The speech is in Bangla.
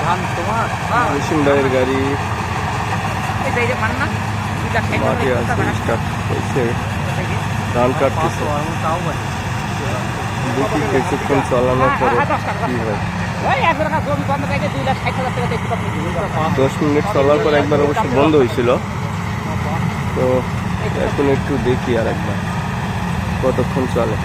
ধান তোমার মেশিন ভাইয়ের গাড়ি মাটি আছে স্টার্ট হয়েছে, ধান কাটতেছে। দেখি কিছুক্ষণ চালানোর পরে কি হয়। 10 মিনিট চলার পর একবার অবশ্য বন্ধ হয়েছিল, তো এখন একটু দেখি আর একবার কতক্ষণ চলে।